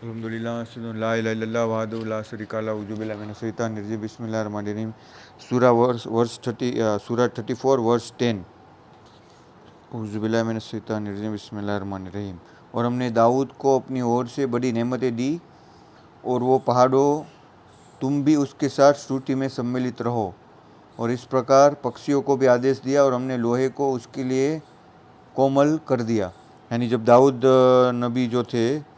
अल्हम्दुलिल्लाह ला इलाहा इल्लल्लाह वहदहु ला शरीका लहु औज़ु बिल्लाहि मिनश शैतानिर रजीम बिस्मिल्लाहिर रहमानिर रहीम सूरा 34 वर्स 10 औज़ु बिल्लाहि मिनश शैतानिर रजीम बिस्मिल्लाहिर रहमानिर रहीम। और हमने दाऊद को अपनी ओर से बड़ी नेमतें दी और वो पहाड़ों तुम भी उसके साथ श्रुति में सम्मिलित रहो। और इस प्रकार पक्षियों को भी आदेश दिया और हमने लोहे को उसके लिए कोमल कर दिया। यानी जब दाऊद नबी जो थे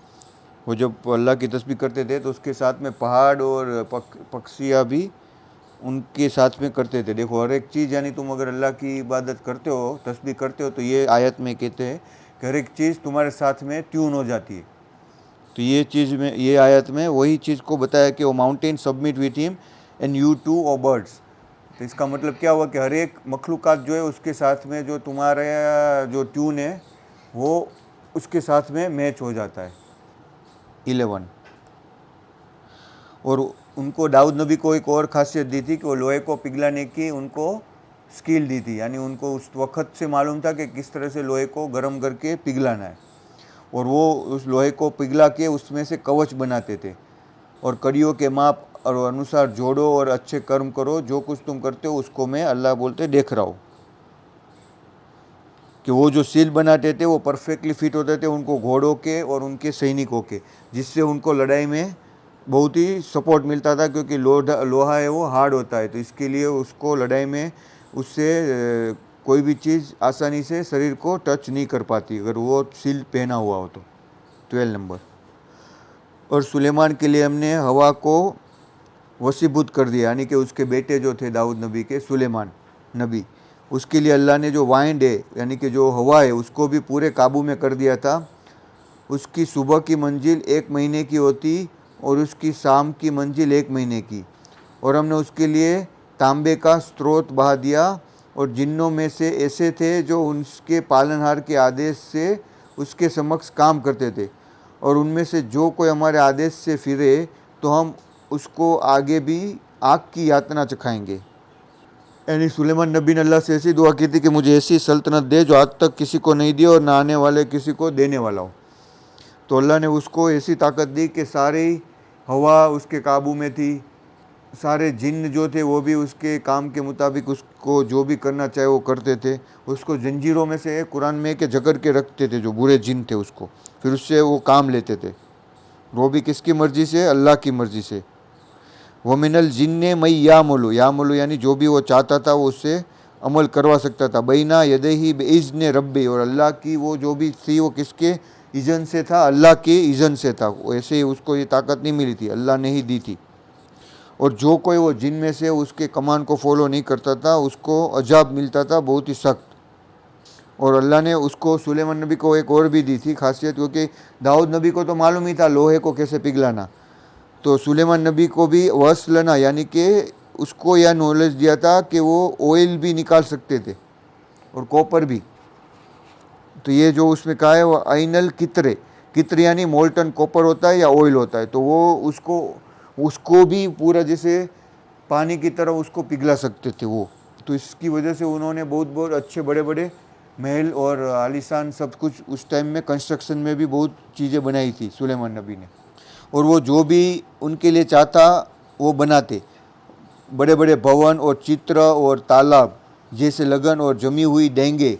वो जब अल्लाह की तस्बीह करते थे तो उसके साथ में पहाड़ और पक्षियाँ भी उनके साथ में करते थे। देखो हर एक चीज़, यानी तुम अगर अल्लाह की इबादत करते हो, तस्बीह करते हो, तो ये आयत में कहते हैं कि हर एक चीज़ तुम्हारे साथ में ट्यून हो जाती है। तो ये चीज़ में, ये आयत में वही चीज़ को बताया कि वो mountain submit with him and you to o birds. तो इसका मतलब क्या हुआ कि हर एक मखलूक़ात जो है उसके साथ में जो तुम्हारे जो ट्यून है वो उसके साथ में मैच हो जाता है। 11। और उनको दाऊद नबी को एक और खासियत दी थी कि वो लोहे को पिघलाने की उनको स्किल दी थी। यानी उनको उस वक्त से मालूम था कि किस तरह से लोहे को गर्म करके पिघलाना है। और वो उस लोहे को पिघला के उसमें से कवच बनाते थे। और कड़ियों के माप और अनुसार जोड़ो और अच्छे कर्म करो, जो कुछ तुम करते हो उसको मैं, अल्लाह बोलते, देख रहा हूँ। कि वो जो सील बनाते थे वो परफेक्टली फिट होते थे उनको घोड़ों के और उनके सैनिकों के, जिससे उनको लड़ाई में बहुत ही सपोर्ट मिलता था, क्योंकि लोहा है वो हार्ड होता है। तो इसके लिए उसको लड़ाई में उससे कोई भी चीज़ आसानी से शरीर को टच नहीं कर पाती अगर वो सील पहना हुआ हो तो। 12 नंबर। और सुलेमान के लिए हमने हवा को वसीभूत कर दिया, यानी कि उसके बेटे जो थे दाऊद नबी के, सुलेमान नबी, उसके लिए अल्लाह ने जो वाइंड है यानी कि जो हवा है उसको भी पूरे काबू में कर दिया था। उसकी सुबह की मंजिल 1 महीने की होती और उसकी शाम की मंजिल 1 महीने की। और हमने उसके लिए तांबे का स्रोत बहा दिया। और जिन्नों में से ऐसे थे जो उसके पालनहार के आदेश से उसके समक्ष काम करते थे, और उनमें से जो कोई हमारे आदेश से फिरे तो हम उसको आगे भी आग की यातना चखाएंगे। यानी सुलेमान नबी ने अल्लाह से ऐसी दुआ की थी कि मुझे ऐसी सल्तनत दे जो आज तक किसी को नहीं दी और ना आने वाले किसी को देने वाला हो। तो अल्लाह ने उसको ऐसी ताकत दी कि सारी हवा उसके काबू में थी, सारे जिन्न जो थे वो भी उसके काम के मुताबिक उसको जो भी करना चाहे वो करते थे। उसको जंजीरों में से कुरान में के जकड़ के रखते थे जो बुरे जिन थे उसको, फिर उससे वो काम लेते थे। वो भी किसकी मर्ज़ी से? अल्लाह की मर्ज़ी से। वो मिनल जिन्ने मई यामलू यानी जो भी वो चाहता था वो उससे अमल करवा सकता था। बैना यदैही बेइज़्न रब्बी, और अल्लाह की वो जो भी थी वो किसके इज़न से था? अल्लाह के इज़न से था। ऐसे ही उसको ये ताकत नहीं मिली थी, अल्लाह ने ही दी थी। और जो कोई वो जिन में से उसके कमान को फॉलो नहीं करता था उसको अजाब मिलता था बहुत ही सख्त। और अल्लाह ने उसको सुलेमान नबी को एक और भी दी थी खासियत, क्योंकि दाऊद नबी को तो मालूम ही था लोहे को कैसे पिघलाना, तो सुलेमान नबी को भी वसलना यानी कि उसको यह नॉलेज दिया था कि वो ऑयल भी निकाल सकते थे और कॉपर भी। तो ये जो उसमें कहा है वो आइनल कित्र यानी मोल्टन कॉपर होता है या ऑयल होता है, तो वो उसको भी पूरा जैसे पानी की तरह उसको पिघला सकते थे वो। तो इसकी वजह से उन्होंने बहुत बहुत अच्छे बड़े बड़े महल और आलीशान सब कुछ उस टाइम में कंस्ट्रक्शन में भी बहुत चीज़ें बनाई थी सुलेमान नबी ने। और वो जो भी उनके लिए चाहता वो बनाते, बड़े बड़े भवन और चित्र और तालाब जैसे लगन और जमी हुई देंगे।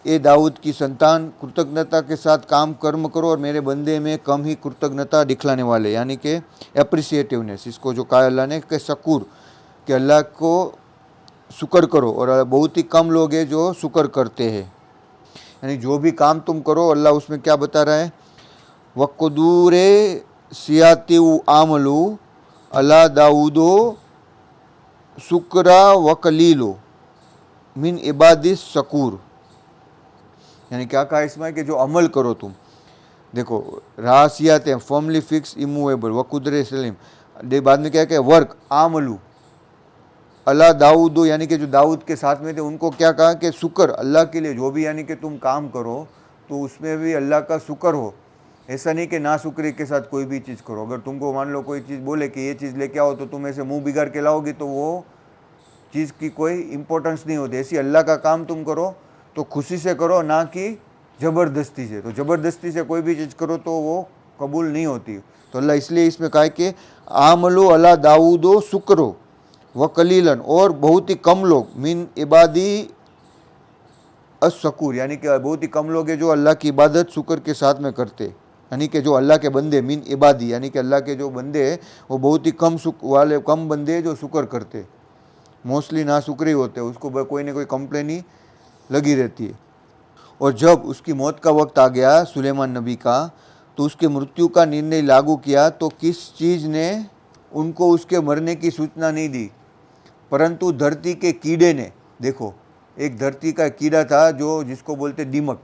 ए दाऊद की संतान, कृतज्ञता के साथ काम कर्म करो और मेरे बंदे में कम ही कृतज्ञता दिखलाने वाले, यानी कि एप्रिसिएटिवनेस, इसको जो कहा अल्लाह ने कि शकूर, कि अल्लाह को शुक्र करो। और बहुत ही कम लोग हैं जो शुक्र करते हैं। यानी जो भी काम तुम करो, अल्लाह उसमें क्या बता रहा है? वक़दूरे सियातिव आमलू अला दाऊदो शुक्रा वकलीलो मिन इबादिस शकूर। यानी क्या कहा इसमें कि जो अमल करो तुम, देखो रासियात हैं फर्मली फिक्स इमूवेबल वकुदरे सलीम, बाद में क्या कहे? वर्क आमलू अल्लाह दाऊदो, यानी कि जो दाऊद के साथ में थे उनको क्या कहा कि शुक्र अल्लाह के लिए जो भी, यानी कि तुम काम करो तो उसमें भी अल्लाह का शुक्र हो। ऐसा नहीं कि ना शुक्री के साथ कोई भी चीज़ करो। अगर तुमको मान लो कोई चीज़ बोले कि ये चीज़ लेके आओ तो तुम ऐसे मुंह बिगाड़ के लाओगी तो वो चीज़ की कोई इम्पोर्टेंस नहीं होती। ऐसी अल्लाह का काम तुम करो तो खुशी से करो, ना कि ज़बरदस्ती से। तो ज़बरदस्ती से कोई भी चीज़ करो तो वो कबूल नहीं होती। तो अल्लाह इसलिए इसमें कहा है कि आमलो अला दाऊदो शुक्रो व कलीलन, और बहुत ही कम लोग मिन इबादी अशकूर, यानी कि बहुत ही कम लोग हैं जो अल्लाह की इबादत शुक्र के साथ में करते, यानी कि जो अल्लाह के बंदे, मिन इबादी यानी कि अल्लाह के जो बंदे हैं वो बहुत ही कम बंदे हैं जो शुक्र करते, मोस्टली ना शुक्र ही होते, उसको कोई ना कोई कंप्लेन ही लगी रहती है। और जब उसकी मौत का वक्त आ गया सुलेमान नबी का, तो उसके मृत्यु का निर्णय लागू किया, तो किस चीज़ ने उनको उसके मरने की सूचना नहीं दी, परंतु धरती के कीड़े ने। देखो, एक धरती का कीड़ा था जो जिसको बोलते दीमक,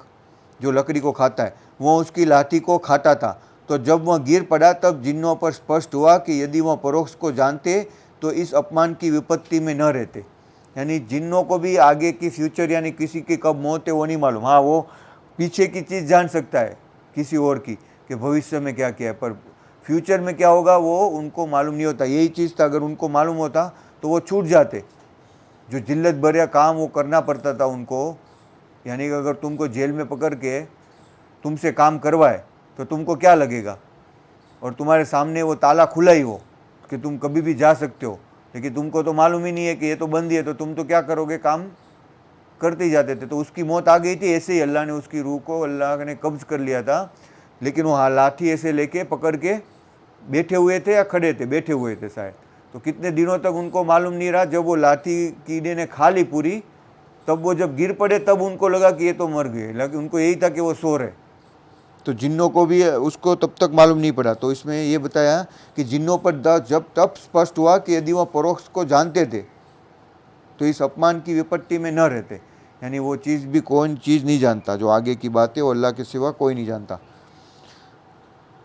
जो लकड़ी को खाता है, वो उसकी लाठी को खाता था। तो जब वह गिर पड़ा तब जिन्नों पर स्पष्ट हुआ कि यदि वह परोक्ष को जानते तो इस अपमान की विपत्ति में न रहते। यानी जिन्नों को भी आगे की फ्यूचर, यानी किसी की कब मौत है वो नहीं मालूम। हाँ, वो पीछे की चीज़ जान सकता है किसी और की, कि भविष्य में क्या किया है, पर फ्यूचर में क्या होगा वो उनको मालूम नहीं होता। यही चीज़ था, अगर उनको मालूम होता तो वो छूट जाते। जो जिल्लत भरिया काम वो करना पड़ता था उनको, यानी कि अगर तुमको जेल में पकड़ के तुमसे काम करवाए तो तुमको क्या लगेगा, और तुम्हारे सामने वो ताला खुला ही हो कि तुम कभी भी जा सकते हो, लेकिन तुमको तो मालूम ही नहीं है कि ये तो बंद ही है, तो तुम तो क्या करोगे, काम करते ही जाते थे। तो उसकी मौत आ गई थी, ऐसे ही अल्लाह ने उसकी रूह को अल्लाह ने कब्ज़ कर लिया था, लेकिन वो लाठी ऐसे लेके पकड़ के बैठे हुए थे, या खड़े थे, बैठे हुए थे शायद। तो कितने दिनों तक उनको मालूम नहीं रहा। जब वो लाठी कीड़े ने खा ली पूरी, तब वो जब गिर पड़े तब उनको लगा कि ये तो मर गए, लेकिन उनको यही था कि वो सो रहे। तो जिन्नों को भी उसको तब तक मालूम नहीं पड़ा। तो इसमें ये बताया कि जिन्नों पर जब तब स्पष्ट हुआ कि यदि वह परोक्ष को जानते थे तो इस अपमान की विपत्ति में न रहते। यानी वो चीज़ भी कौन चीज़ नहीं जानता, जो आगे की बात है वो अल्लाह के सिवा कोई नहीं जानता।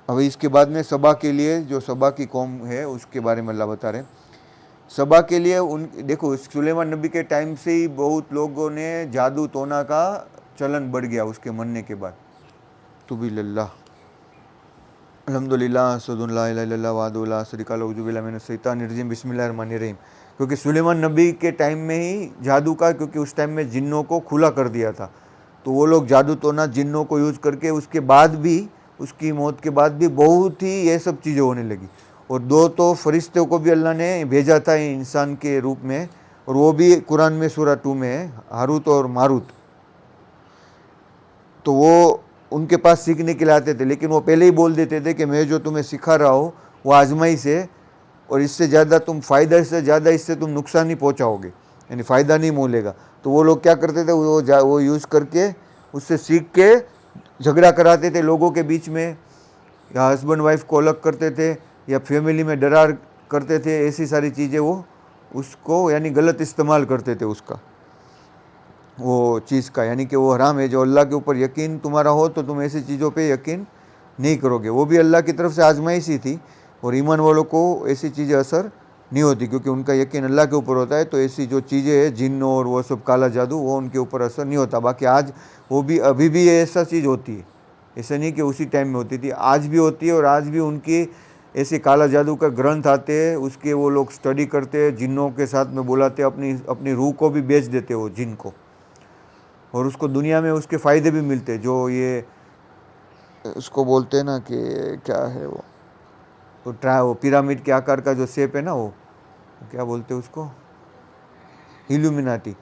अब इसके बाद में सबा के लिए, जो सबा की कौम है उसके बारे में अल्लाह बता रहे। सबा के लिए देखो, सुलेमान नबी के टाइम से ही बहुत लोगों ने जादू टोना का चलन बढ़ गया उसके मरने के बाद। तो भी लल्ला अल्हम्दुलिल्लाह सदुल्ला इल्लल्लाह वादुल्ला शरीका लहू जुबिल्ला मिनश शैतानिर रजीम बिस्मिल्लाहिर रहीम। क्योंकि सुलेमान नबी के टाइम में ही जादू का, क्योंकि उस टाइम में जिन्नों को खुला कर दिया था, तो वो लोग जादू टोना जिन्नों को यूज़ करके उसके बाद भी, उसकी मौत के बाद भी बहुत ही ये सब चीज़ें होने लगी। और दो तो फरिश्तों को भी अल्लाह ने भेजा था इंसान के रूप में, और वो भी कुरान में सूरा 2 में है, हारूत और मारूत। तो वो उनके पास सीखने के लिए आते थे, लेकिन वो पहले ही बोल देते थे कि मैं जो तुम्हें सिखा रहा हूँ वो आजमाइश है, और इससे ज़्यादा तुम फ़ायदा से ज़्यादा इससे तुम नुकसान ही पहुँचाओगे, यानी फ़ायदा नहीं मोलेगा। तो वो लोग क्या करते थे, वो यूज़ करके उससे सीख के झगड़ा कराते थे लोगों के बीच में, या हस्बैंड वाइफ को अलग करते थे, या फैमिली में डरार करते थे। ऐसी सारी चीज़ें वो उसको यानी गलत इस्तेमाल करते थे उसका, वो चीज़ का, यानी कि वो हराम है। जो अल्लाह के ऊपर यकीन तुम्हारा हो तो तुम ऐसी चीज़ों पे यकीन नहीं करोगे। वो भी अल्लाह की तरफ से आजमाइश ही थी, और ईमान वालों को ऐसी चीज़ें असर नहीं होती, क्योंकि उनका यकीन अल्लाह के ऊपर होता है। तो ऐसी जो चीज़ें हैं जिन्न और वो सब काला जादू, वो उनके ऊपर असर नहीं होता। बाकी आज वो भी, अभी भी ऐसा चीज़ होती है, ऐसा नहीं कि उसी टाइम में होती थी, आज भी होती है। और आज भी उनकी ऐसे काला जादू का ग्रंथ आते हैं, उसके वो लोग स्टडी करते हैं, जिन्नों के साथ में बुलाते, अपनी रूह को भी बेच देते वो जिन को, और उसको दुनिया में उसके फ़ायदे भी मिलते हैं। जो ये उसको बोलते हैं ना कि क्या है वो पिरामिड के आकार का जो शेप है ना, वो क्या बोलते हैं उसको, इल्यूमिनाटी।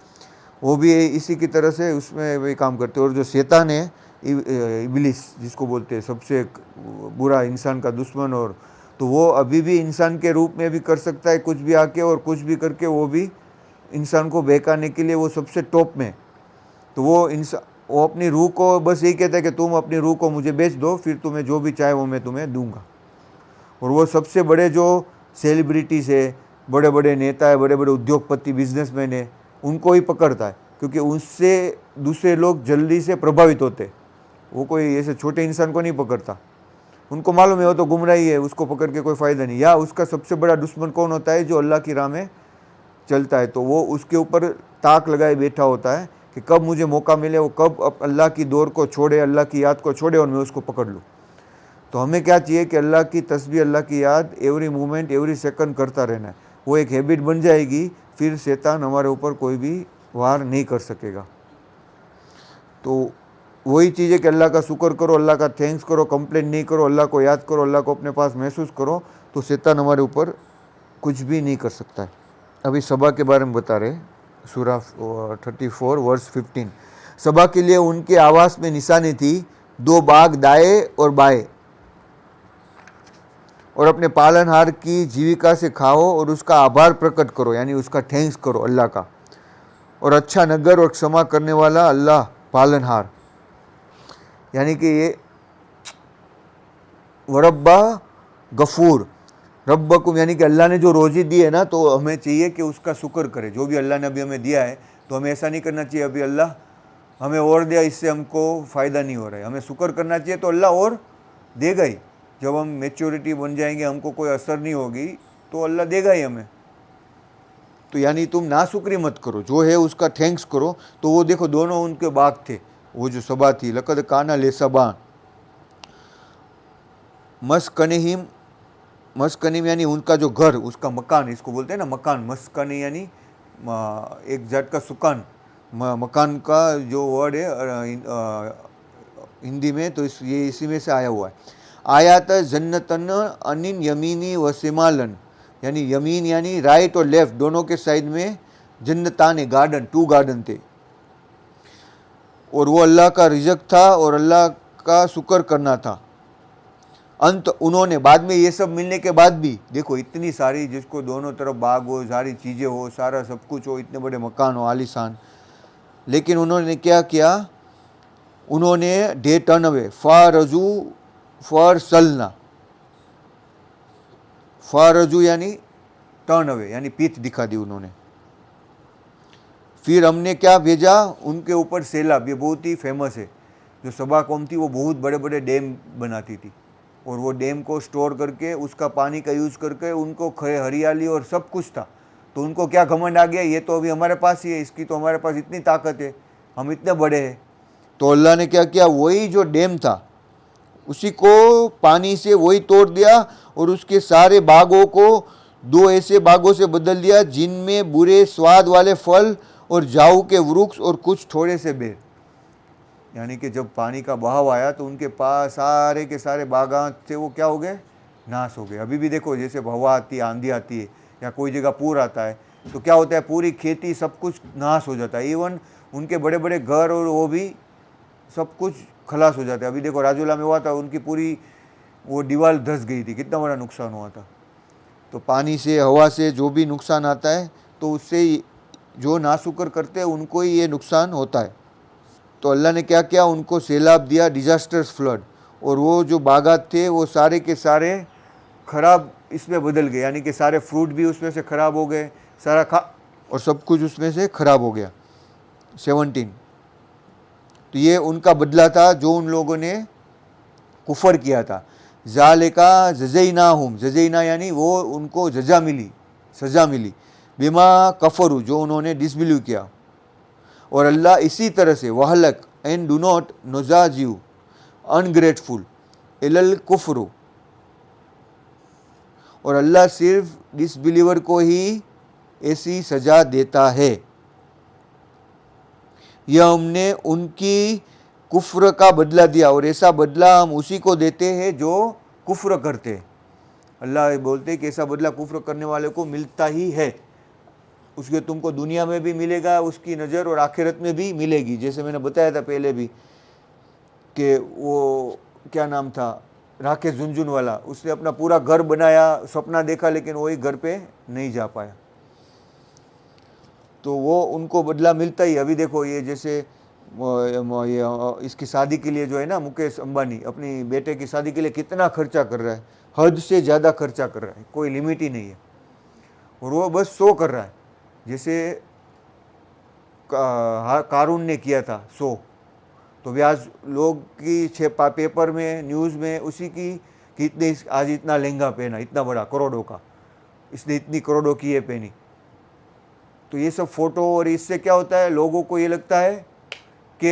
वो भी इसी की तरह से उसमें वही काम करते हैं। और जो शैतान है, इब्लिस जिसको बोलते हैं, सबसे बुरा, इंसान का दुश्मन, और तो वो अभी भी इंसान के रूप में भी कर सकता है कुछ भी आके, और कुछ भी करके वो भी इंसान को बहकाने के लिए वो सबसे टॉप में। तो वो अपनी रूह को बस यही कहता है कि तुम अपनी रूह को मुझे बेच दो, फिर तुम्हें जो भी चाहे वो मैं तुम्हें दूंगा। और वो सबसे बड़े जो सेलिब्रिटीज़ है, बड़े बड़े नेता है, बड़े बड़े उद्योगपति, बिजनेसमैन है, उनको ही पकड़ता है, क्योंकि उससे दूसरे लोग जल्दी से प्रभावित होते। वो कोई ऐसे छोटे इंसान को नहीं पकड़ता, उनको मालूम है वो तो गुमराही है, उसको पकड़ के कोई फ़ायदा नहीं। या उसका सबसे बड़ा दुश्मन कौन होता है, जो अल्लाह की राह में चलता है, तो वो उसके ऊपर ताक लगाए बैठा होता है कि कब मुझे मौका मिले, वो कब अल्लाह की दौर को छोड़े, अल्लाह की याद को छोड़े, और मैं उसको पकड़ लूँ। तो हमें क्या चाहिए कि अल्लाह की तस्बीह, अल्लाह की याद एवरी मोमेंट, एवरी सेकंड करता रहना है। वो एक हैबिट बन जाएगी, फिर शैतान हमारे ऊपर कोई भी वार नहीं कर सकेगा। तो वही चीज़ है कि अल्लाह का शुक्र करो, अल्लाह का थैंक्स करो, कंप्लेन नहीं करो, अल्लाह को याद करो, अल्लाह को अपने पास महसूस करो, तो शैतान हमारे ऊपर कुछ भी नहीं कर सकता है। अभी सबा के बारे में बता रहे, सूरा 34 वर्स 15। सबा के लिए उनके आवास में निशानी थी, 2 बाघ दाएं और बाएं, और अपने पालनहार की जीविका से खाओ और उसका आभार प्रकट करो, यानी उसका थैंक्स करो अल्लाह का। और अच्छा नगर और क्षमा करने वाला अल्लाह पालनहार, यानी कि ये वरब्बा गफूर रब्बकुम, यानी कि अल्लाह ने जो रोज़ी दी है ना, तो हमें चाहिए कि उसका शुक्र करें। जो भी अल्लाह ने अभी हमें दिया है, तो हमें ऐसा नहीं करना चाहिए अभी अल्लाह हमें और दिया, इससे हमको फ़ायदा नहीं हो रहा है। हमें शुक्र करना चाहिए, तो अल्लाह और देगा ही। जब हम मैच्योरिटी बन जाएंगे, हमको कोई असर नहीं होगी, तो अल्लाह देगा ही हमें। तो यानी तुम नाशुक्री मत करो, जो है उसका थैंक्स करो। तो वो देखो दोनों उनके बाग थे, वो जो सबा थी, लक़द काना ले सबा मस्कनिहिम, मस्कनिम यानी उनका जो घर, उसका मकान, इसको बोलते हैं ना मकान। मस्कनी यानी एक जात का सुकान, मकान का जो वर्ड है हिंदी में, तो ये इसी में से आया हुआ है। आयात जन्नतन अनिन यमीनी व सिमालन, यानी यमीन यानी राइट और लेफ्ट दोनों के साइड में जन्नतान गार्डन, 2 गार्डन थे, और वो अल्लाह का रिज़्क था और अल्लाह का शुक्र करना था। अंत उन्होंने बाद में, ये सब मिलने के बाद भी देखो इतनी सारी, जिसको दोनों तरफ बाग हो, सारी चीज़ें हो, सारा सब कुछ हो, इतने बड़े मकान हो आलीशान, लेकिन उन्होंने क्या किया, उन्होंने day turn away फारजू for Salna, फारजू यानी टर्न अवे, यानी पीठ दिखा दी उन्होंने। फिर हमने क्या भेजा उनके ऊपर सैलाब, ये बहुत ही फेमस है। जो सबा कौम थी वो बहुत बड़े बड़े डैम बनाती थी, और वो डैम को स्टोर करके उसका पानी का यूज़ करके उनको हरियाली और सब कुछ था। तो उनको क्या घमंड आ गया, ये तो अभी हमारे पास ही है, इसकी तो हमारे पास इतनी ताकत है, हम इतने बड़े हैं। तो अल्लाह ने क्या किया, वही जो डैम था उसी को पानी से वही तोड़ दिया, और उसके सारे बागों को 2 ऐसे बागों से बदल दिया जिनमें बुरे स्वाद वाले फल और जाऊ के वृक्ष और कुछ थोड़े से बेर। यानी कि जब पानी का बहाव आया तो उनके पास सारे के सारे बागान थे, वो क्या हो गए, नाश हो गए। अभी भी देखो, जैसे हवा आती है, आंधी आती है, या कोई जगह पूर आता है, तो क्या होता है, पूरी खेती सब कुछ नाश हो जाता है। इवन उनके बड़े बड़े घर और वो भी सब कुछ खलास हो जाता है। अभी देखो राजूला में हुआ था, उनकी पूरी वो दीवार धंस गई थी, कितना बड़ा नुकसान हुआ था। तो पानी से, हवा से जो भी नुकसान आता है, तो उससे जो नाशुक्र करते हैं उनको ही ये नुकसान होता है। तो अल्लाह ने क्या किया, उनको सैलाब दिया, डिजास्टर्स फ्लड, और वो जो बागात थे वो सारे के सारे खराब इसमें बदल गए, यानी कि सारे फ्रूट भी उसमें से ख़राब हो गए, सारा और सब कुछ उसमें से ख़राब हो गया। 17, तो ये उनका बदला था जो उन लोगों ने कुफर किया था। ज़ालिका जज़ैनाहुम, जज़ैना यानी वो उनको जजा मिली, सज़ा मिली, बिमा कफरू जो उन्होंने डिसबिलीव किया। और अल्लाह इसी तरह से वहलक एंड डू नॉट नोजाजियू अनग्रेटफुल इलल कुफ्र, और अल्लाह सिर्फ डिसबिलीवर को ही ऐसी सज़ा देता है। यह हमने उनकी कुफ्र का बदला दिया, और ऐसा बदला हम उसी को देते हैं जो कुफ्र करते हैं। अल्लाह बोलते हैं कि ऐसा बदला कुफ्र करने वाले को मिलता ही है, उसके तुमको दुनिया में भी मिलेगा उसकी नज़र, और आखिरत में भी मिलेगी। जैसे मैंने बताया था पहले भी कि वो क्या नाम था, राकेश झुनझुनवाला, उसने अपना पूरा घर बनाया, सपना देखा, लेकिन वही घर पे नहीं जा पाया। तो वो उनको बदला मिलता ही। अभी देखो ये जैसे ये इसकी शादी के लिए जो है ना, मुकेश अंबानी अपनी बेटे की शादी के लिए कितना खर्चा कर रहा है, हद से ज़्यादा खर्चा कर रहा है, कोई लिमिट ही नहीं है, और वो बस शो कर रहा है। जैसे कारून ने किया था शो, तो भी आज लोग की पेपर में, न्यूज़ में उसी की कि इतने आज इतना लहंगा पहना, इतना बड़ा करोड़ों का, इसने इतनी करोड़ों की ये पहनी। तो ये सब फोटो, और इससे क्या होता है, लोगों को ये लगता है कि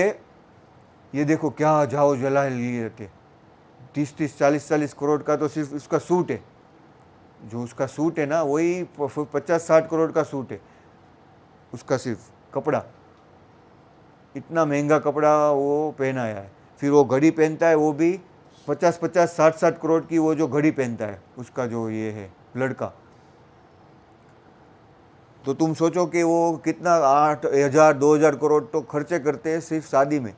ये देखो क्या जाओ जला लिए रहते, 30-30, 40-40 करोड़ का तो सिर्फ उसका सूट है, जो उसका सूट है ना वही 50-60 करोड़ का सूट है उसका, सिर्फ कपड़ा। इतना महंगा कपड़ा वो पहनाया है। फिर वो घड़ी पहनता है, वो भी 50-50, 60-60 करोड़ की वो जो घड़ी पहनता है, उसका जो ये है लड़का। तो तुम सोचो कि वो कितना 8,000 2,000 करोड़ तो खर्चे करते हैं सिर्फ शादी में।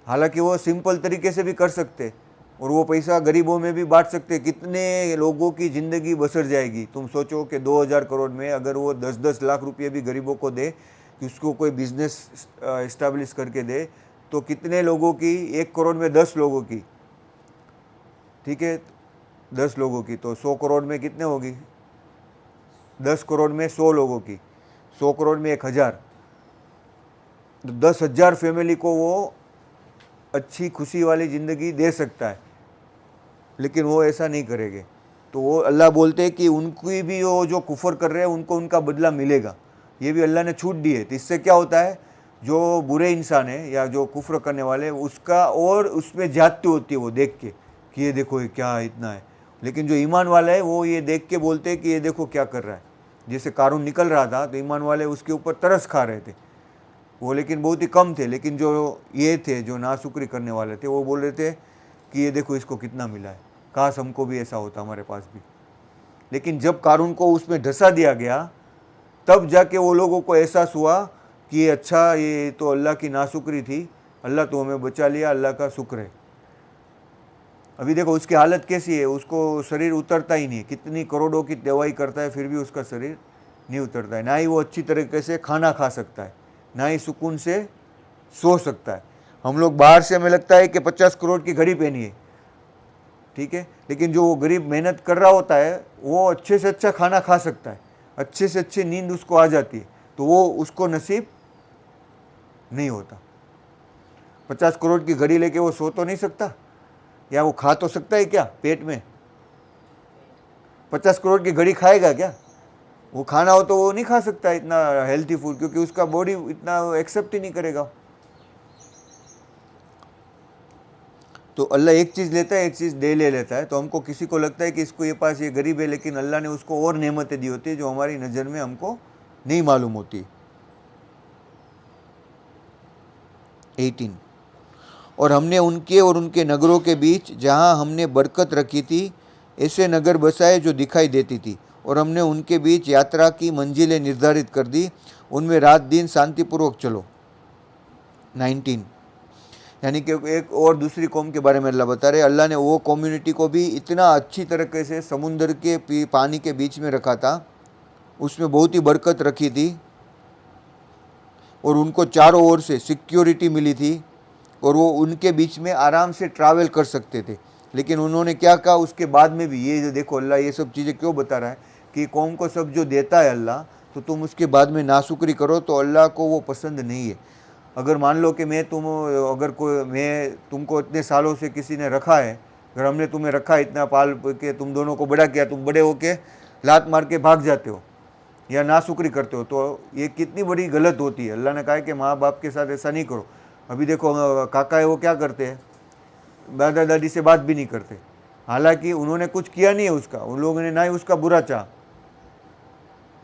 हालांकि वो सिंपल तरीके से भी कर सकते और वो पैसा गरीबों में भी बांट सकते। कितने लोगों की ज़िंदगी बसर जाएगी। तुम सोचो कि 2,000 करोड़ में अगर वो 10-10 लाख रुपये भी गरीबों को दे, कि उसको कोई बिजनेस इस्टेब्लिश करके दे, तो कितने लोगों की, 1 करोड़ में 10 लोगों की, ठीक है, 10 लोगों की, तो 100 करोड़ में कितने होगी, 10 करोड़ में 100 लोगों की, 100 करोड़ में 1,000, तो 10,000 फैमिली को वो अच्छी खुशी वाली ज़िंदगी दे सकता है। लेकिन वो ऐसा नहीं करेंगे। तो वो अल्लाह बोलते हैं कि उनकी भी वो जो कुफर कर रहे हैं उनको उनका बदला मिलेगा। ये भी अल्लाह ने छूट दी है। तो इससे क्या होता है, जो बुरे इंसान है या जो कुफ्र करने वाले, उसका और उसमें जाती होती है वो देख के कि ये देखो ये क्या इतना है। लेकिन जो ईमान वाला है वो ये देख के बोलते हैं कि ये देखो क्या कर रहा है। जैसे कारून निकल रहा था तो ईमान वाले उसके ऊपर तरस खा रहे थे वो, लेकिन बहुत ही कम थे। लेकिन जो ये थे, जो नाशुक्री करने वाले थे, वो बोल रहे थे कि ये देखो इसको कितना मिला है, काश हमको भी ऐसा होता, हमारे पास भी। लेकिन जब कारून को उसमें धंसा दिया गया, तब जाके वो लोगों को एहसास हुआ कि ये अच्छा, ये तो अल्लाह की नाशुक्री थी, अल्लाह तो हमें बचा लिया, अल्लाह का शुक्र है। अभी देखो उसकी हालत कैसी है, उसको शरीर उतरता ही नहीं। कितनी करोड़ों की दवाई करता है फिर भी उसका शरीर नहीं उतरता है। ना ही वो अच्छी तरीके से खाना खा सकता है, ना ही सुकून से सो सकता है। हम लोग बाहर से हमें लगता है कि 50 करोड़ की घड़ी पहनी है, ठीक है, लेकिन जो वो गरीब मेहनत कर रहा होता है वो अच्छे से अच्छा खाना खा सकता है, अच्छे से अच्छी नींद उसको आ जाती है, तो वो उसको नसीब नहीं होता। 50 करोड़ की घड़ी लेके वो सो तो नहीं सकता, या वो खा तो सकता है क्या पेट में? 50 करोड़ की घड़ी खाएगा क्या? वो खाना हो तो वो नहीं खा सकता इतना हेल्थी फूड, क्योंकि उसका बॉडी इतना एक्सेप्ट ही नहीं करेगा। तो अल्लाह एक चीज़ लेता है, एक चीज़ दे ले लेता है। तो हमको किसी को लगता है कि इसको ये पास ये गरीब है, लेकिन अल्लाह ने उसको और नेमतें दी होती है जो हमारी नज़र में हमको नहीं मालूम होती। 18, और हमने उनके और उनके नगरों के बीच जहाँ हमने बरकत रखी थी ऐसे नगर बसाए जो दिखाई देती थी, और हमने उनके बीच यात्रा की मंजिलें निर्धारित कर दी, उनमें रात दिन शांतिपूर्वक चलो। 19, यानी कि एक और दूसरी कौम के बारे में अल्लाह बता रहे। अल्लाह ने वो कम्युनिटी को भी इतना अच्छी तरीके से समुंदर के पानी के बीच में रखा था, उसमें बहुत ही बरकत रखी थी, और उनको चारों ओर से सिक्योरिटी मिली थी, और वो उनके बीच में आराम से ट्रैवल कर सकते थे। लेकिन उन्होंने क्या कहा उसके बाद में भी, ये देखो अल्लाह ये सब चीज़ें क्यों बता रहा है कि कौम को सब जो देता है अल्लाह, तो तुम उसके बाद में नाशुक्री करो तो अल्लाह को वो पसंद नहीं है। अगर मान लो कि मैं तुमको इतने सालों से किसी ने रखा है, अगर हमने तुम्हें रखा है इतना पाल के, तुम दोनों को बड़ा किया, तुम बड़े होके लात मार के भाग जाते हो या नाशुक्री करते हो, तो ये कितनी बड़ी गलत होती है। अल्लाह ने कहा है कि माँ बाप के साथ ऐसा नहीं करो। अभी देखो काका है वो क्या करते हैं, दादा दादी से बात भी नहीं करते, हालांकि उन्होंने कुछ किया नहीं है उसका, उन लोगों ने ना ही उसका बुरा चाहा।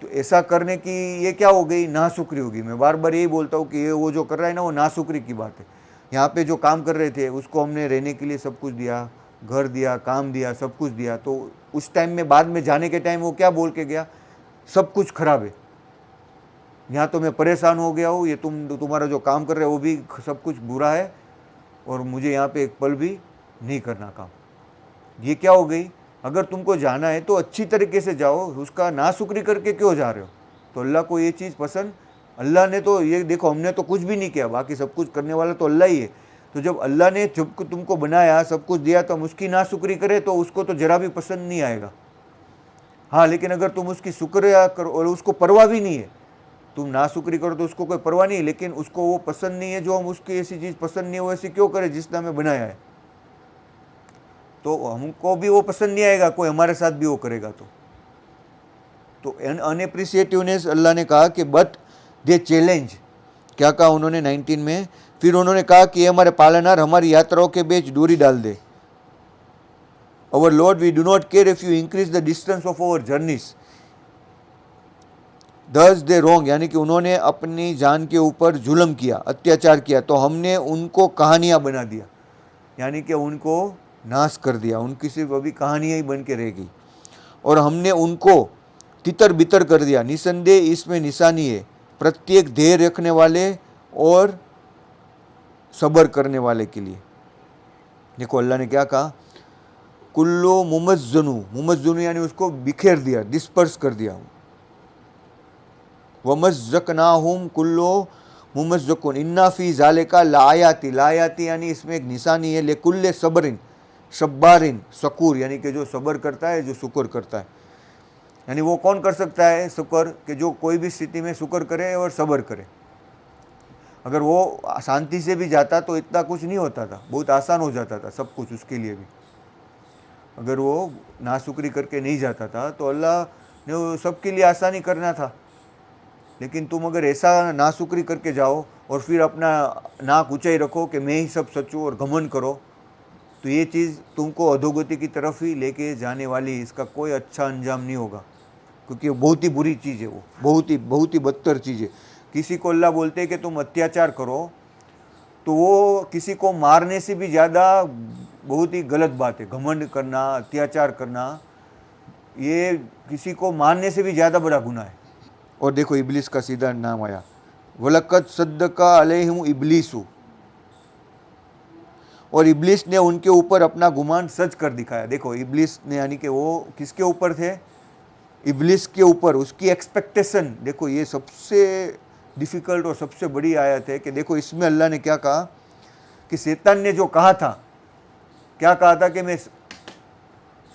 तो ऐसा करने की ये क्या हो गई, नाशुक्री होगी। मैं बार बार यही बोलता हूँ कि ये वो जो कर रहा है ना, वो नाशुक्री की बात है। यहाँ पे जो काम कर रहे थे उसको हमने रहने के लिए सब कुछ दिया, घर दिया, काम दिया, सब कुछ दिया, तो उस टाइम में बाद में जाने के टाइम वो क्या बोल के गया, सब कुछ खराब है, यहाँ तो मैं परेशान हो गया हूँ, ये तुम्हारा जो काम कर रहे हो वो भी सब कुछ बुरा है, और मुझे यहाँ पे एक पल भी नहीं करना काम। ये क्या हो गई? अगर तुमको जाना है तो अच्छी तरीके से जाओ, उसका नाशुक्री करके क्यों जा रहे हो? तो अल्लाह को ये चीज़ पसंद, अल्लाह ने तो ये देखो हमने तो कुछ भी नहीं किया, बाकी सब कुछ करने वाला तो अल्लाह ही है। तो जब अल्लाह ने जब तुमको बनाया, सब कुछ दिया, तो हम उसकी नाशुक्री करें तो उसको तो जरा भी पसंद नहीं आएगा। हाँ, लेकिन अगर तुम उसकी शुक्रिया करो और उसको परवाह भी नहीं है, तुम नाशुक्री करो तो उसको कोई परवाह नहीं है, लेकिन उसको वो पसंद नहीं है, जो हम उसकी ऐसी चीज़ पसंद नहीं है वो ऐसी क्यों करे जिसने हमें बनाया है, तो हमको भी वो पसंद नहीं आएगा, कोई हमारे साथ भी वो करेगा तो अनएप्रिसिएटिवनेस। अल्लाह ने कहा कि बट दे चैलेंज, क्या कहा उन्होंने 19 में, फिर उन्होंने कहा कि हमारे पालनहार हमारी यात्राओं के बीच दूरी डाल दे। Our lord we do not care if you increase the distance of our journeys. Thus they रोंग यानी कि उन्होंने अपनी जान के ऊपर जुल्म किया, अत्याचार किया, तो हमने उनको कहानियाँ बना दिया, यानी कि उनको नाश कर दिया, उनकी सिर्फ अभी कहानियाँ ही बन के रह गई। और हमने उनको तितर बितर कर दिया। निसंदेह इसमें निशानी है प्रत्येक धैर्य रखने वाले और सब्र करने वाले के लिए। देखो अल्लाह ने क्या कहा, कुल्लो मुमज्जनु यानी उसको बिखेर दिया, डिस्पर्स कर दिया। वमज़्ज़क़नाहुम कुल्लो मुमज़्ज़क़ुन इन्ना फ़ी ज़ालिका लायाती, लायाती यानी इसमें एक निशानी है, लेकुल्ले सब्रिन शब्बारिन शकूर यानी कि जो सब्र करता है, जो शुक्र करता है। यानी वो कौन कर सकता है शुक्र, कि जो कोई भी स्थिति में शुक्र करे और सब्र करे। अगर वो शांति से भी जाता तो इतना कुछ नहीं होता था, बहुत आसान हो जाता था सब कुछ उसके लिए भी। अगर वो नाशुक्री करके नहीं जाता था तो अल्लाह ने सबके लिए आसानी करना था। लेकिन तुम अगर ऐसा नाशुक्री करके जाओ और फिर अपना नाक ऊंचाई रखो कि मैं ही सब सच हूँ और घमंड करो, तो ये चीज़ तुमको अधोगति की तरफ ही लेके जाने वाली, इसका कोई अच्छा अंजाम नहीं होगा, क्योंकि वो बहुत ही बुरी चीज़ है, वो बहुत ही बदतर चीज़ है। किसी को अल्लाह बोलते हैं कि तुम अत्याचार करो, तो वो किसी को मारने से भी ज़्यादा बहुत ही गलत बात है। घमंड करना, अत्याचार करना, ये किसी को मारने से भी ज़्यादा बड़ा गुनाह है। और देखो इब्लिस का सीधा नाम आया, वलक़द सद्दक़ा अलैहिम इब्लिसु, और इब्लिस ने उनके ऊपर अपना गुमान सच कर दिखाया। देखो इब्लिस ने यानी कि वो किसके ऊपर थे, इब्लिस के ऊपर, उसकी एक्सपेक्टेशन। देखो ये सबसे डिफ़िकल्ट और सबसे बड़ी आयत है कि देखो इसमें अल्लाह ने क्या कहा कि शैतान ने जो कहा था, क्या कहा था कि मैं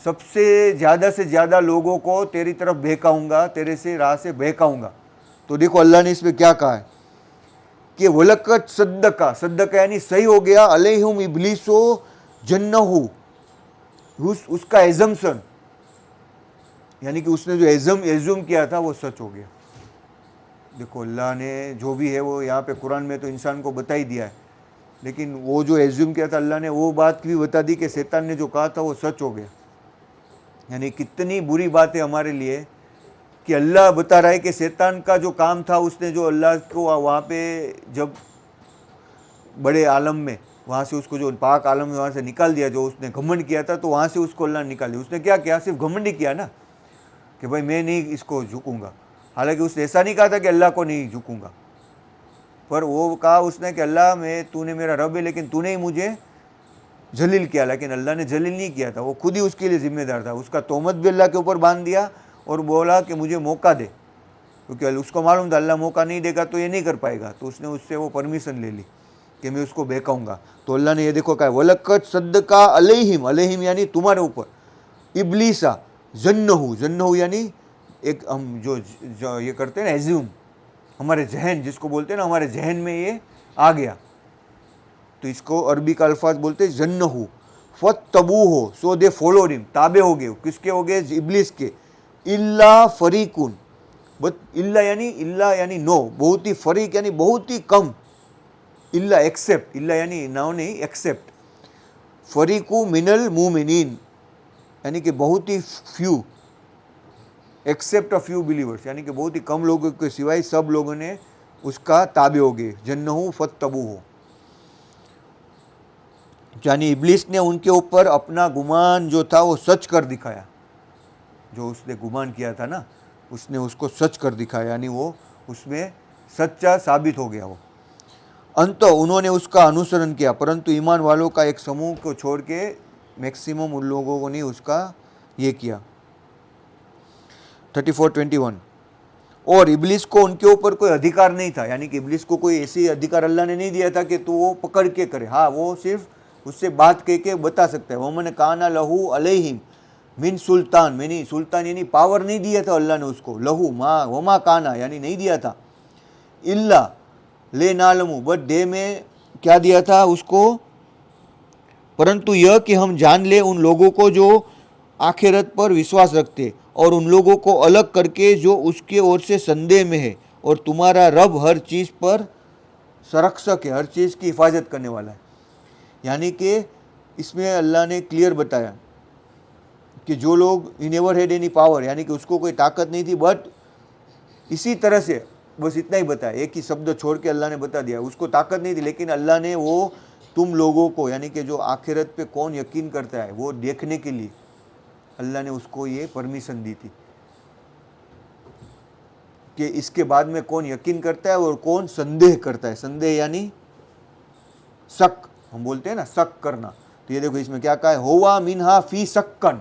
सबसे ज़्यादा लोगों को तेरी तरफ बहकाऊंगा, तेरे से राह से बहकाऊंगा। तो देखो अल्लाह ने इसमें क्या कहा है कि वलक़द सद्दक़ा, सद्दक़ा यानी सही हो गया, अलैहिम इब्लिसो जन्नहु, उसका एजम्पशन यानी कि उसने जो एज्यूम किया था वो सच हो गया। देखो अल्लाह ने जो भी है वो यहाँ पे कुरान में तो इंसान को बता ही दिया है, लेकिन वो जो एज्यूम किया था अल्लाह ने वो बात भी बता दी कि शैतान ने जो कहा था वो सच हो गया। यानी कितनी बुरी बात है हमारे लिए कि अल्लाह बता रहा है कि शैतान का जो काम था, उसने जो अल्लाह को वहाँ पे जब बड़े आलम में वहाँ से उसको जो पाक आलम में वहाँ से निकाल दिया, जो उसने घमंड किया था, तो वहाँ से उसको अल्लाह ने निकाल दिया। उसने क्या किया, सिर्फ घमंड ही किया ना कि भाई मैं नहीं इसको झुकूंगा। हालांकि उसने ऐसा नहीं कहा था कि अल्लाह को नहीं झुकूंगा, पर वो कहा उसने कि अल्लाह मैं, तूने मेरा रब है, लेकिन तूने ही मुझे जलील किया। लेकिन अल्लाह ने जलील नहीं किया था, वो खुद ही उसके लिए जिम्मेदार था। उसका तोहमत भी अल्लाह के ऊपर बांध दिया और बोला कि मुझे मौका दे, क्योंकि उसको मालूम था अल्लाह मौका नहीं देगा तो ये नहीं कर पाएगा। तो उसने उससे वो परमिशन ले ली कि मैं उसको बहकाऊंगा। तो अल्लाह ने ये देखो कहा, वलक़द सद्दक़ा अलैहिम, अलैहिम यानी तुम्हारे ऊपर, इब्लिसा जन्नहु, जन्नहु यानी एक हम जो ये करते हैं ना एज्यूम, हमारे जहन जिसको बोलते हैं ना, हमारे जहन में ये आ गया, तो इसको अरबी का अल्फाज बोलते हैं जन्नहु। फत्तबूहु, सो दे फॉलोड हिम, ताबे हो गए, किसके हो गए, इब्लिस के। इल्ला फरीकुन, बट इल्ला यानी नो, बहुत ही, फरीक यानी बहुत ही कम, इल्ला एक्सेप्ट, इल्ला यानी नाउ नहीं, एक्सेप्ट। फरीकु मिनल मुमिनीन यानी कि बहुत ही few, except a few believers यानी कि बहुत ही कम लोगों के सिवाय सब लोगों ने उसका ताबे हो गए। जन्नहु फत्तबूहु यानी इब्लिस ने उनके ऊपर अपना गुमान जो था वो सच कर दिखाया। जो उसने गुमान किया था ना, उसने उसको सच कर दिखाया, यानी वो उसमें सच्चा साबित हो गया वो। अंत उन्होंने उसका अनुसरण किया, परंतु ईमान वालों का एक समूह को छोड़ के मैक्सिमम उन लोगों को नहीं उसका ये किया। 34:21, और इब्लिस को उनके ऊपर कोई अधिकार नहीं था, यानी कि इब्लिस को कोई ऐसी अधिकार अल्लाह ने नहीं दिया था कि तो वो पकड़ के करे। हाँ, वो सिर्फ उससे बात कह के बता सकता है। वमन काना लहू अलैहिम मिन सुल्तान, मैंने सुल्तान यानी पावर नहीं दिया था अल्लाह ने उसको, लहू मा वमा काना यानी नहीं दिया था, इल्ला ले नालमू बट डे में क्या दिया था उसको, परंतु यह कि हम जान ले उन लोगों को जो आखिरत पर विश्वास रखते, और उन लोगों को अलग करके जो उसके ओर से संदेह में है, और तुम्हारा रब हर चीज़ पर संरक्षक है, हर चीज़ की हिफाजत करने वाला है। यानी कि इसमें अल्लाह ने क्लियर बताया कि जो लोग he never had any power, यानी कि उसको कोई ताकत नहीं थी, बट इसी तरह से बस इतना ही बताया, एक ही शब्द छोड़ के अल्लाह ने बता दिया। उसको ताकत नहीं थी, लेकिन अल्लाह ने वो तुम लोगों को, यानी कि जो आखिरत पे कौन यकीन करता है, वो देखने के लिए अल्लाह ने उसको ये परमिशन दी थी कि इसके बाद में कौन यकीन करता है और कौन संदेह करता है। संदेह यानी शक, हम बोलते हैं ना शक करना। तो ये देखो इसमें क्या कहा है, होवा मिनहा फी शक्कन।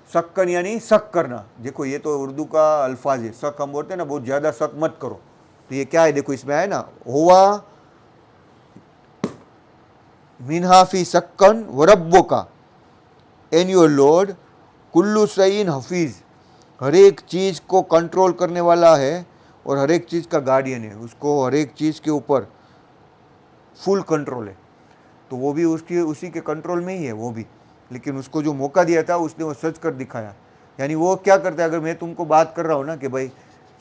शक्कन यानी शक करना। देखो ये तो उर्दू का अल्फाज है, शक हम बोलते हैं ना, बहुत ज़्यादा शक मत करो। तो ये क्या है, देखो इसमें है ना, होवा मिनहा फी शक्कन वरब्बो का एन योर लॉर्ड कुल्लू सईन हफीज़। हर एक चीज़ को कंट्रोल करने वाला है और हर एक चीज़ का गार्डियन है। उसको हर एक चीज़ के ऊपर फुल कंट्रोल है। तो वो भी उसकी उसी के कंट्रोल में ही है वो भी। लेकिन उसको जो मौका दिया था उसने वो सच कर दिखाया। यानी वो क्या करता है, अगर मैं तुमको बात कर रहा हूँ ना कि भाई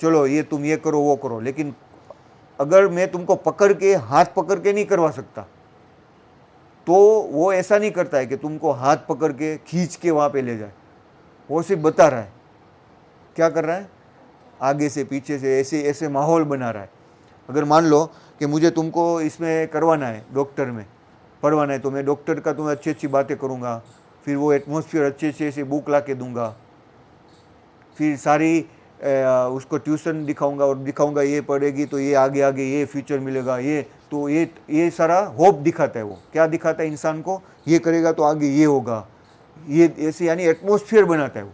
चलो ये तुम ये करो वो करो, लेकिन अगर मैं तुमको पकड़ के हाथ पकड़ के नहीं करवा सकता, तो वो ऐसा नहीं करता है कि तुमको हाथ पकड़ के खींच के वहाँ पे ले जाए। वो सिर्फ बता रहा है, क्या कर रहा है, आगे से पीछे से ऐसे ऐसे माहौल बना रहा है। अगर मान लो कि मुझे तुमको इसमें करवाना है, डॉक्टर में पढ़वाना है, तो मैं डॉक्टर का तुम्हें अच्छी अच्छी बातें करूँगा, फिर वो एटमॉस्फेयर अच्छे अच्छे से बुक ला के दूँगा, फिर सारी उसको ट्यूशन दिखाऊंगा और दिखाऊंगा ये पढ़ेगी तो ये आगे आगे ये फ्यूचर मिलेगा, ये तो ये सारा होप दिखाता है। वो क्या दिखाता है इंसान को, ये करेगा तो आगे ये होगा, ये ऐसे यानी एटमॉस्फेयर बनाता है वो।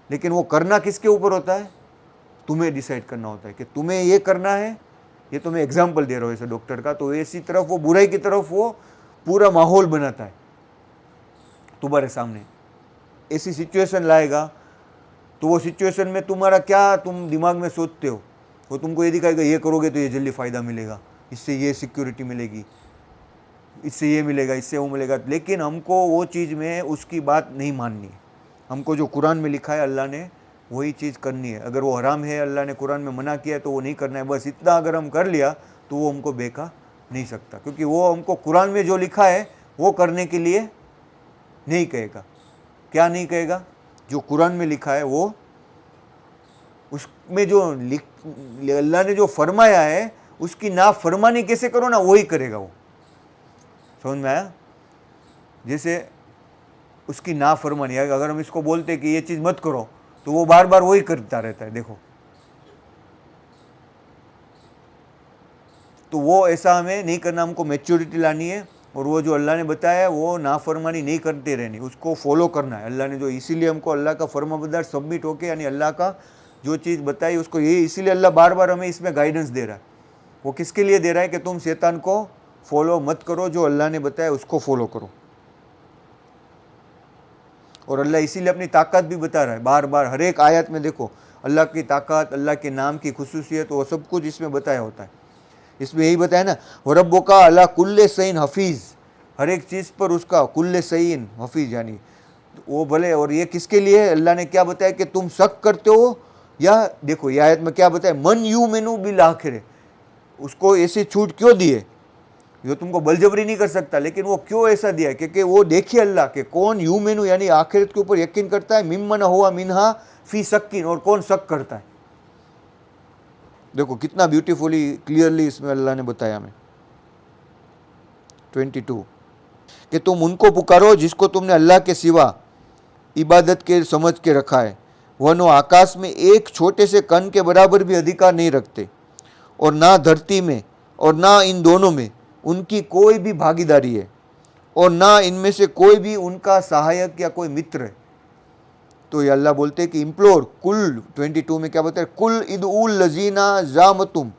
लेकिन वो करना किसके ऊपर होता है, तुम्हें डिसाइड करना होता है कि तुम्हें ये करना है। ये तो मैं एग्जाम्पल दे रहा हूँ ऐसे डॉक्टर का। तो ऐसी तरफ वो बुराई की तरफ वो पूरा माहौल बनाता है तुम्हारे सामने, ऐसी सिचुएशन लाएगा। तो वो सिचुएशन में तुम्हारा क्या तुम दिमाग में सोचते हो, वो तुमको ये दिखाएगा ये करोगे तो ये जल्दी फ़ायदा मिलेगा, इससे ये सिक्योरिटी मिलेगी, इससे ये मिलेगा, इससे वो मिलेगा। लेकिन हमको वो चीज़ में उसकी बात नहीं माननी है। हमको जो कुरान में लिखा है अल्लाह ने वही चीज़ करनी है। अगर वो हराम है, अल्लाह ने कुरान में मना किया है, तो वो नहीं करना है। बस इतना अगर हम कर लिया तो वो हमको बेका नहीं सकता, क्योंकि वो हमको कुरान में जो लिखा है वो करने के लिए नहीं कहेगा। क्या नहीं कहेगा, जो कुरान में लिखा है वो उसमें जो अल्लाह ने जो फरमाया है उसकी नाफरमानी कैसे करो ना, वही करेगा वो। समझ में आया? जैसे उसकी नाफरमानी, अगर हम इसको बोलते कि ये चीज़ मत करो, तो वो बार बार वही करता रहता है। देखो, तो वो ऐसा हमें नहीं करना, हमको मैच्योरिटी लानी है। और वो जो अल्लाह ने बताया वो नाफरमानी नहीं करते रहनी, उसको फॉलो करना है। अल्लाह ने जो, इसीलिए हमको अल्लाह का फरमाबरदार सबमिट होके, यानी अल्लाह का जो चीज़ बताई उसको, ये इसीलिए अल्लाह बार बार हमें इसमें गाइडेंस दे रहा है। वो किसके लिए दे रहा है कि तुम शैतान को फॉलो मत करो, जो अल्लाह ने बताया उसको फॉलो करो। और अल्लाह इसीलिए अपनी ताकत भी बता रहा है बार बार, हर एक आयत में देखो अल्लाह की ताकत, अल्लाह के नाम की खुसूसियत, वो सब कुछ इसमें बताया होता है। इसमें यही बताया ना, वरब्बो का अला कुल्ले सईन हफीज़, हर एक चीज़ पर उसका कुल्ले सईन हफीज़, यानी वो भले। और ये किसके लिए, अल्लाह ने क्या बताया कि तुम शक करते हो, या देखो ये आयत में क्या बताया, मन यू मेनू बिल आखिर, उसको ऐसी छूट क्यों दी है, जो तुमको बलजबरी नहीं कर सकता, लेकिन वो क्यों ऐसा दिया, क्योंकि वो देखिए अल्लाह के कौन यू मेनू यानी आखिरत के ऊपर यकीन करता है, मिम्मन हुआ मिनहा फी शक्किन, और कौन शक करता है। देखो कितना ब्यूटीफुली क्लियरली इसमें अल्लाह ने बताया हमें। 22 कि तुम उनको पुकारो जिसको तुमने अल्लाह के सिवा इबादत के समझ के रखा है, वह नो आकाश में एक छोटे से कण के बराबर भी अधिकार नहीं रखते, और ना धरती में और ना इन दोनों में उनकी कोई भी भागीदारी है, और ना इनमें से कोई भी उनका सहायक या कोई मित्र है। तो ये अल्लाह बोलते हैं कि इम्प्लोर कुल 22 में क्या बोलते हैं, कुल इदउल लजीना जामतुम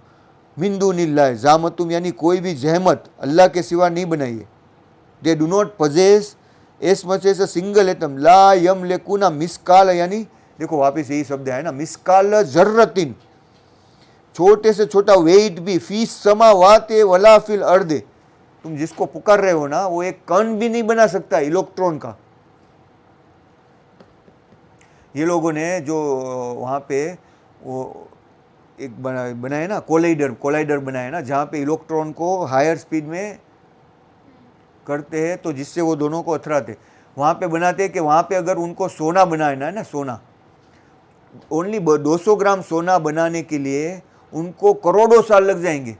मिंदुनिल्लाह, जामतुम यानी कोई भी जहमत अल्लाह के सिवा नहीं बनाइए। They do not possess as much as a single atom, ला यमलिकुना मिसकाल, यानी देखो वापस यही शब्द है ना, मिसकाल जर्रतिन, छोटे से छोटा वेट भी, फीस समावाते वला फिल अर्दे, तुम जिसको पुकार रहे हो ना वो एक कण भी नहीं बना सकता इलेक्ट्रॉन का। ये लोगों ने जो वहाँ पे वो एक बनाया ना, कोलाइडर बनाया ना, जहाँ पे इलेक्ट्रॉन को हायर स्पीड में करते हैं तो जिससे वो दोनों को अथराते, वहाँ पे बनाते हैं कि वहाँ पे अगर उनको सोना बनाना है ना, सोना, ओनली 200 ग्राम सोना बनाने के लिए उनको करोड़ों साल लग जाएंगे,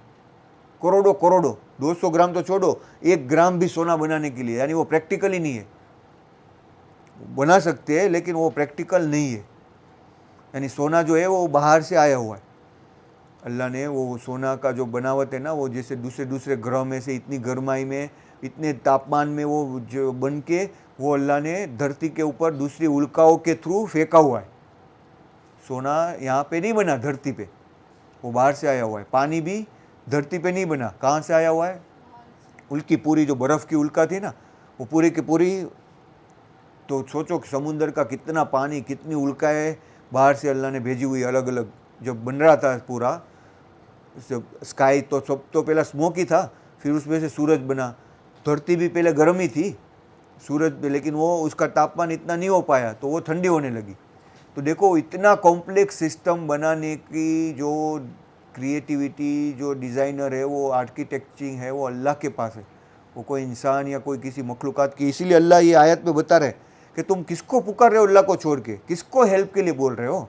करोड़ों करोड़ों। 200 ग्राम तो छोड़ो, 1 ग्राम भी सोना बनाने के लिए, यानी वो प्रैक्टिकल ही नहीं है। बना सकते हैं लेकिन वो प्रैक्टिकल नहीं है, यानी सोना जो है वो बाहर से आया हुआ है। अल्लाह ने वो सोना का जो बनावट है ना, वो जैसे दूसरे दूसरे ग्रह में से इतनी गर्माई में, इतने तापमान में वो जो बन के वो अल्लाह ने धरती के ऊपर दूसरी उल्काओं के थ्रू फेंका हुआ है। सोना यहाँ पे नहीं बना धरती पे, वो बाहर से आया हुआ है। पानी भी धरती पे नहीं बना, कहाँ से आया हुआ है? उल्की पूरी जो बर्फ़ की उल्का थी ना, वो पूरी की पूरी, तो सोचो कि समुंदर का कितना पानी, कितनी उल्काएं बाहर से अल्लाह ने भेजी हुई अलग अलग। जब बन रहा था पूरा स्काई, तो सब तो पहला स्मोक ही था, फिर उसमें से सूरज बना। धरती भी पहले गर्म ही थी, सूरज, लेकिन वो उसका तापमान इतना नहीं हो पाया तो वो ठंडी होने लगी। तो देखो इतना कॉम्प्लेक्स सिस्टम बनाने की जो क्रिएटिविटी, जो डिज़ाइनर है, वो आर्किटेक्चरिंग है, वो अल्लाह के पास है, वो कोई इंसान या कोई किसी मखलूक़ात की। इसीलिए अल्लाह ये आयत में बता रहे कि तुम किसको पुकार रहे हो अल्लाह को छोड़ के, किसको हेल्प के लिए बोल रहे हो?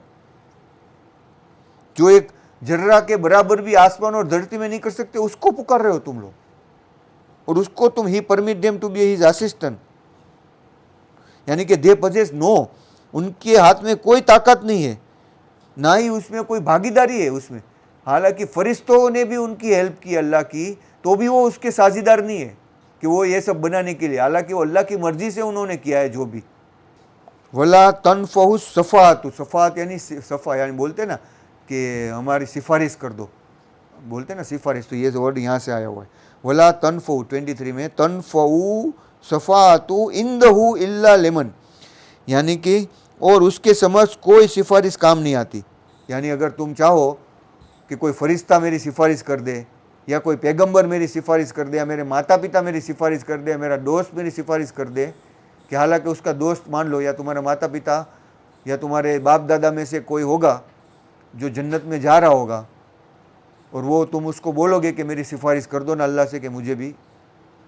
जो एक जर्रा के बराबर भी आसमान और धरती में नहीं कर सकते, उसको पुकार रहे हो तुम लोग, और उसको तुम ही permit them to be his assistant, यानी कि दे पजेस नो, उनके हाथ में कोई ताकत नहीं है, ना ही उसमें कोई भागीदारी है उसमें। हालांकि फरिश्तों ने भी उनकी हेल्प की अल्लाह की, तो भी वो उसके साझीदार नहीं है कि वो ये सब बनाने के लिए। हालांकि वो अल्लाह की मर्जी से उन्होंने किया है जो भी। वला तनफहु सफ़ात, सफ़ात यानी सफ़ा, यानी बोलते ना कि हमारी सिफारिश कर दो, बोलते ना सिफारिश, तो ये वर्ड यहाँ से आया हुआ है। वला तनफहु 23 में, तनफहु सफ़ातु इंदहु इल्ला लेमन, यानी कि और उसके समझ कोई सिफारिश काम नहीं आती। यानी अगर तुम चाहो कि कोई फरिश्ता मेरी सिफारिश कर दे, या कोई पैगंबर मेरी सिफारिश कर दे, या मेरे माता पिता मेरी सिफारिश कर दे, या मेरा दोस्त मेरी सिफारिश कर दे, कि हालांकि उसका दोस्त मान लो, या तुम्हारा माता पिता या तुम्हारे बाप दादा में से कोई होगा जो जन्नत में जा रहा होगा, और वो तुम उसको बोलोगे कि मेरी सिफारिश कर दो ना अल्लाह से कि मुझे भी,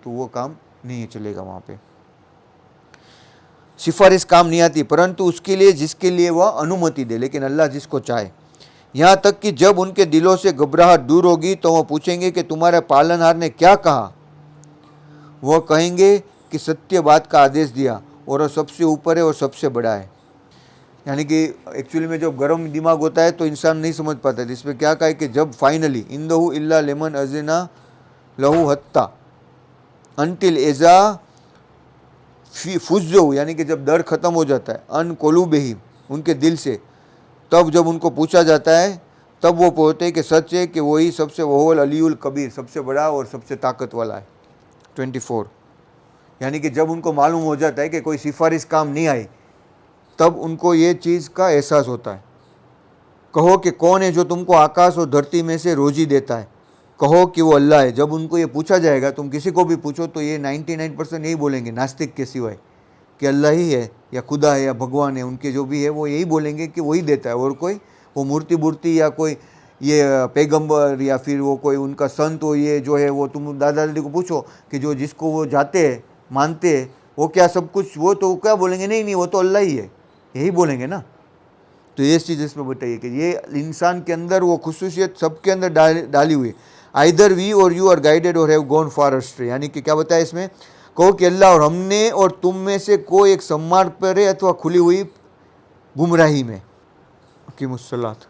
तो वो काम नहीं चलेगा। वहाँ पे सिफारिश काम नहीं आती, परंतु उसके लिए जिसके लिए वह अनुमति दे, लेकिन अल्लाह जिसको चाहे। यहाँ तक कि जब उनके दिलों से घबराहट दूर होगी तो वह पूछेंगे कि तुम्हारे पालनहार ने क्या कहा। वह कहेंगे कि सत्य बात का आदेश दिया और वह सबसे ऊपर है और सबसे बड़ा है। यानी कि एक्चुअली में जब गर्म दिमाग होता है तो इंसान नहीं समझ पाता है। इसमें क्या कहा है कि जब फाइनली इंदहु इल्ला लेमन अजना लहू हत्ता अनटिल एजा फुज्जो, यानी कि जब डर ख़त्म हो जाता है, अन कोलूबेही, उनके दिल से, तब जब उनको पूछा जाता है तब वो बोलते हैं कि सच है कि वही सबसे वहुल अलीउल कबीर, सबसे बड़ा और सबसे ताकत वाला है। 24, यानी कि जब उनको मालूम हो जाता है कि कोई सिफारिश काम नहीं आई, तब उनको ये चीज़ का एहसास होता है। कहो कि कौन है जो तुमको आकाश और धरती में से रोजी देता है, कहो कि वो अल्लाह है। जब उनको ये पूछा जाएगा, तुम किसी को भी पूछो तो ये 99% यही बोलेंगे, नास्तिक के सिवाय, कि अल्लाह ही है या खुदा है या भगवान है, उनके जो भी है वो यही बोलेंगे कि वही देता है, और कोई वो मूर्ति या कोई ये पैगंबर या फिर वो कोई उनका संत हो, ये जो है वो, तुम दादा दादी को पूछो कि जो जिसको वो जाते हैं मानते हैं वो क्या सब कुछ, वो तो क्या बोलेंगे, नहीं नहीं वो तो अल्लाह ही है, यही बोलेंगे ना। तो ये चीज़ इसमें बताइए कि ये इंसान के अंदर वो खुसूसियत सबके अंदर डाली हुई है। आइदर वी और यू आर गाइडेड और हैव गॉन फार अस्ट्रे, यानी कि क्या बताया इसमें, कहो कि अल्लाह और हमने और तुम में से कोई एक सम्मार्ग पर है अथवा खुली हुई गुमराही में। कि मुस्सलात।